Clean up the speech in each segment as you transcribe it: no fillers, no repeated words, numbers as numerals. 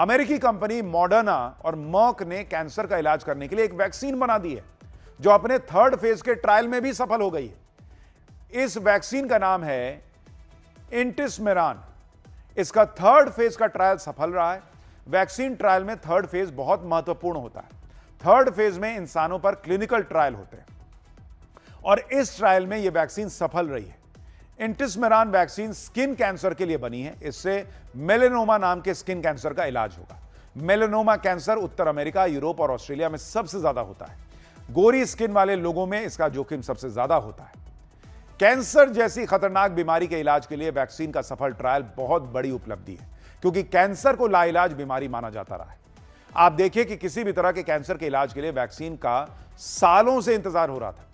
अमेरिकी company Moderna और merc ने कैंसर का इलाज करने के लिए एक वैक्सीन बना दी है जो अपने 3rd फेज के ट्रायल में भी सफल हो गई है। इस वैक्सीन का नाम है इंटिसमेरान। इसका 3rd फेज का ट्रायल सफल रहा है। वैक्सीन ट्रायल में 3rd फेज बहुत महत्वपूर्ण होता है। 3rd फेज में इंसानों पर क्लिनिकल ट्रायल होते हैं और इस ट्रायल में यह वैक्सीन सफल रही है। इंटिसमेरान वैक्सीन स्किन कैंसर के लिए बनी है। इससे मेलेनोमा नाम के स्किन कैंसर का इलाज होगा। मेलेनोमा कैंसर उत्तर अमेरिका, यूरोप और ऑस्ट्रेलिया में सबसे ज्यादा होता है। गोरी स्किन वाले लोगों में इसका जोखिम सबसे ज्यादा होता है। कैंसर जैसी खतरनाक बीमारी के इलाज के लिए वैक्सीन का सफल ट्रायल बहुत बड़ी उपलब्धि है, क्योंकि कैंसर को लाइलाज बीमारी माना जाता रहा है। आप देखिए कि किसी भी तरह के कैंसर के इलाज के लिए वैक्सीन का सालों से इंतजार हो रहा था।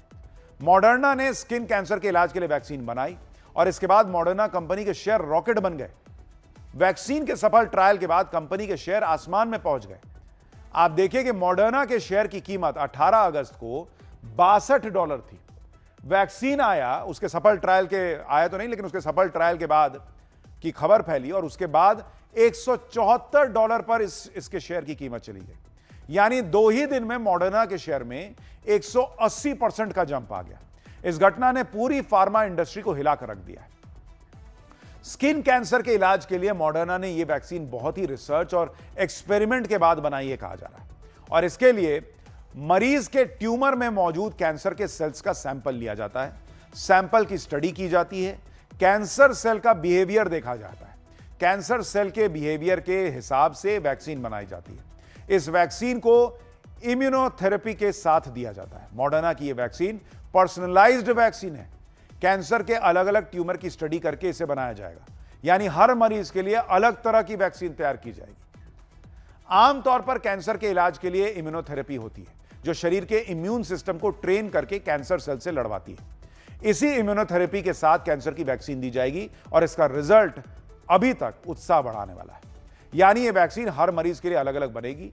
मॉडर्ना ने स्किन कैंसर के इलाज के लिए वैक्सीन बनाई और इसके बाद मॉडर्ना कंपनी के शेयर रॉकेट बन गए। वैक्सीन के सफल ट्रायल के बाद कंपनी के शेयर आसमान में पहुंच गए। आप देखिए कि मॉडर्ना के शेयर की कीमत 18 अगस्त को $62 थी। वैक्सीन आया, उसके सफल ट्रायल के आया तो नहीं, लेकिन उसके सफल ट्रायल के बाद की खबर फैली और उसके बाद $174 पर इसके शेयर की कीमत चली गई। यानी 2 ही दिन में मॉडर्ना के शेयर में 180% का जंप आ गया। इस घटना ने पूरी फार्मा इंडस्ट्री को हिलाकर रख दिया है। स्किन कैंसर के इलाज के लिए मॉडर्ना ने यह वैक्सीन बहुत ही रिसर्च और एक्सपेरिमेंट के बाद बनाई है कहा जा रहा है और इसके लिए मरीज के ट्यूमर में मौजूद कैंसर के सेल्स का सैंपल लिया जाता है। सैंपल की स्टडी की जाती है। कैंसर सेल का बिहेवियर देखा जाता है। कैंसर सेल के बिहेवियर के हिसाब से वैक्सीन बनाई जाती है। इस वैक्सीन को इम्यूनोथेरेपी के साथ दिया जाता है। मॉडर्ना की यह वैक्सीन पर्सनलाइज्ड वैक्सीन है। कैंसर के अलग अलग ट्यूमर की स्टडी करके इसे बनाया जाएगा, यानी हर मरीज के लिए अलग तरह की वैक्सीन तैयार की जाएगी। आमतौर पर कैंसर के इलाज के लिए इम्यूनोथेरेपी होती है, जो शरीर के इम्यून सिस्टम को ट्रेन करके कैंसर सेल से लड़वाती है। इसी इम्यूनोथेरेपी के साथ कैंसर की वैक्सीन दी जाएगी और इसका रिजल्ट अभी तक उत्साह बढ़ाने वाला है। यानी यह वैक्सीन हर मरीज के लिए अलग अलग बनेगी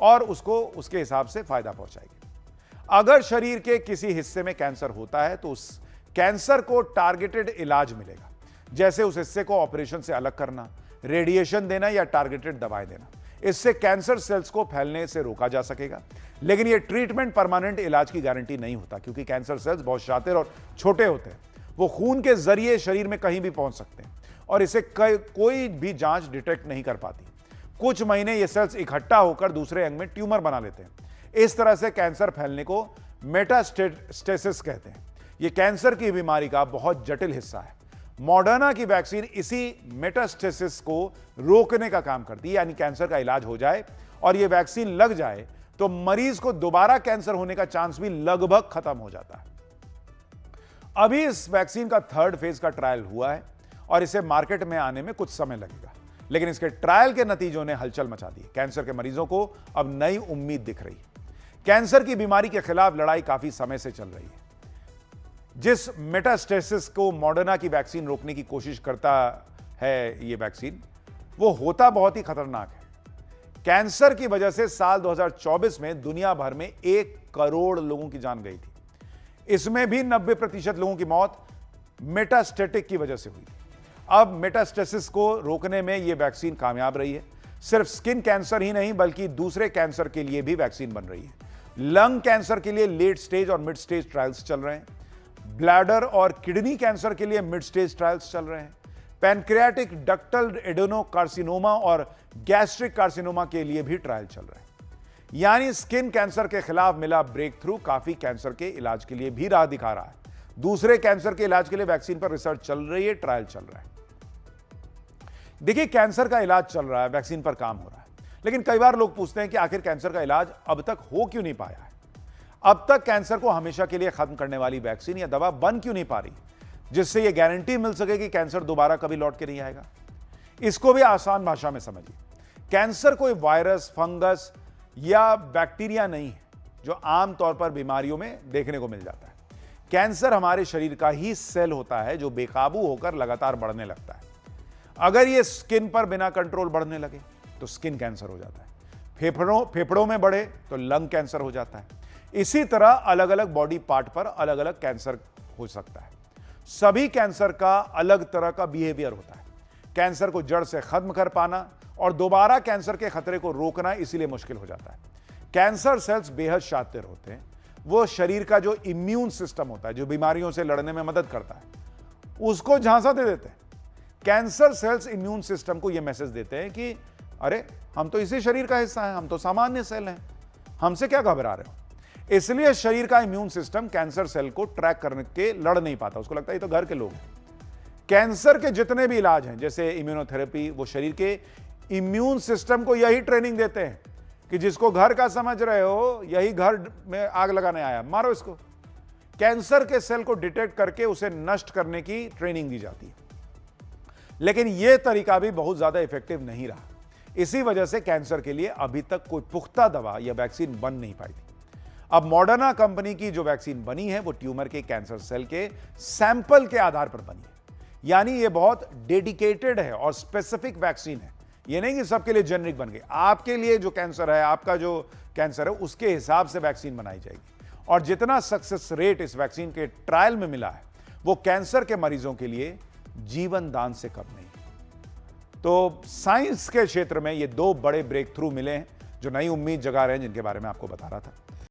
और उसको उसके हिसाब से फायदा पहुंचाएगी। अगर शरीर के किसी हिस्से में कैंसर होता है तो उस कैंसर को टारगेटेड इलाज मिलेगा, जैसे उस हिस्से को ऑपरेशन से अलग करना, रेडिएशन देना या टारगेटेड दवाएं देना। इससे कैंसर सेल्स को फैलने से रोका जा सकेगा। लेकिन यह ट्रीटमेंट परमानेंट इलाज की गारंटी नहीं होता, क्योंकि कैंसर सेल्स बहुत शातिर और छोटे होते हैं। वो खून के जरिए शरीर में कहीं भी पहुंच सकते हैं और इसे कोई भी जांच डिटेक्ट नहीं कर पाती। कुछ महीने ये सेल्स इकट्ठा होकर दूसरे अंग में ट्यूमर बना लेते हैं। इस तरह से कैंसर फैलने को मेटास्टेसिस कहते हैं। यह कैंसर की बीमारी का बहुत जटिल हिस्सा है। मॉडर्ना की वैक्सीन इसी मेटास्टेसिस को रोकने का काम करती है, यानी कैंसर का इलाज हो जाए और यह वैक्सीन लग जाए तो मरीज को दोबारा कैंसर होने का चांस भी लगभग खत्म हो जाता है। अभी इस वैक्सीन का 3rd फेज का ट्रायल हुआ है और इसे मार्केट में आने में कुछ समय लगेगा, लेकिन इसके ट्रायल के नतीजों ने हलचल मचा दी। कैंसर के मरीजों को अब नई उम्मीद दिख रही है। कैंसर की बीमारी के खिलाफ लड़ाई काफी समय से चल रही है। जिस मेटास्टेसिस को मॉडर्ना की वैक्सीन रोकने की कोशिश करता है ये वैक्सीन, वो होता बहुत ही खतरनाक है। कैंसर की वजह से साल 2024 में दुनिया भर में 1 करोड़ लोगों की जान गई थी। इसमें भी 90% लोगों की मौत मेटास्टेटिक की वजह से हुई। अब मेटास्टेसिस को रोकने में यह वैक्सीन कामयाब रही है। सिर्फ स्किन कैंसर ही नहीं, बल्कि दूसरे कैंसर के लिए भी वैक्सीन बन रही है। लंग कैंसर के लिए लेट स्टेज और मिड स्टेज ट्रायल्स चल रहे हैं। ब्लैडर और किडनी कैंसर के लिए मिड स्टेज ट्रायल्स चल रहे हैं। पैनक्रियाटिक डक्टल एडेनोकार्सिनोमा और गैस्ट्रिक कार्सिनोमा के लिए भी ट्रायल चल रहे हैं। यानी स्किन कैंसर के खिलाफ मिला ब्रेक थ्रू काफी कैंसर के इलाज के लिए भी राह दिखा रहा है। दूसरे कैंसर के इलाज के लिए वैक्सीन पर रिसर्च चल रही है, ट्रायल चल रहा है। देखिए, कैंसर का इलाज चल रहा है, वैक्सीन पर काम हो रहा है, लेकिन कई बार लोग पूछते हैं कि आखिर कैंसर का इलाज अब तक हो क्यों नहीं पाया है। अब तक कैंसर को हमेशा के लिए खत्म करने वाली वैक्सीन या दवा बन क्यों नहीं पा रही, जिससे यह गारंटी मिल सके कि कैंसर दोबारा कभी लौट के नहीं आएगा। इसको भी आसान भाषा में समझिए। कैंसर कोई वायरस, फंगस या बैक्टीरिया नहीं है जो आमतौर पर बीमारियों में देखने को मिल जाता है। कैंसर हमारे शरीर का ही सेल होता है जो बेकाबू होकर लगातार बढ़ने लगता है। अगर यह स्किन पर बिना कंट्रोल बढ़ने लगे तो स्किन कैंसर हो जाता है। फेफड़ों में बढ़े तो लंग कैंसर हो जाता है। इसी तरह अलग अलग बॉडी पार्ट पर अलग अलग कैंसर हो सकता है। सभी कैंसर का अलग तरह का बिहेवियर होता है। कैंसर को जड़ से खत्म कर पाना और दोबारा कैंसर के खतरे को रोकना इसीलिए मुश्किल हो जाता है। कैंसर सेल्स बेहद शातिर होते हैं। वो शरीर का जो इम्यून सिस्टम होता है, जो बीमारियों से लड़ने में मदद करता है, उसको झांसा दे देते हैं। कैंसर सेल्स इम्यून सिस्टम को यह मैसेज देते हैं कि अरे, हम तो इसी शरीर का हिस्सा हैं, हम तो सामान्य सेल हैं, हमसे क्या घबरा रहे हो। इसलिए शरीर का इम्यून सिस्टम कैंसर सेल को ट्रैक करने के लड़ नहीं पाता। उसको लगता है ये तो घर के लोग हैं। कैंसर के जितने भी इलाज हैं, जैसे इम्यूनोथेरेपी, वो शरीर के इम्यून सिस्टम को यही ट्रेनिंग देते हैं कि जिसको घर का समझ रहे हो, यही घर में आग लगाने आया, मारो इसको। कैंसर के सेल को डिटेक्ट करके उसे नष्ट करने की ट्रेनिंग दी जाती है। लेकिन यह तरीका भी बहुत ज्यादा इफेक्टिव नहीं रहा। इसी वजह से कैंसर के लिए अभी तक कोई पुख्ता दवा या वैक्सीन बन नहीं पाई थी। अब मॉडर्ना कंपनी की जो वैक्सीन बनी है, वो ट्यूमर के कैंसर सेल के सैंपल के आधार पर बनी है। यानी ये बहुत डेडिकेटेड है और स्पेसिफिक वैक्सीन है। ये नहीं कि सबके लिए जेनरिक बन गई। आपके लिए जो कैंसर है, आपका जो कैंसर है, उसके हिसाब से वैक्सीन बनाई जाएगी। और जितना सक्सेस रेट इस वैक्सीन के ट्रायल में मिला है, वो कैंसर के मरीजों के लिए जीवन दान से कम नहीं। तो साइंस के क्षेत्र में ये दो बड़े ब्रेक थ्रू मिले हैं जो नई उम्मीद जगा रहे हैं, जिनके बारे में आपको बता रहा था।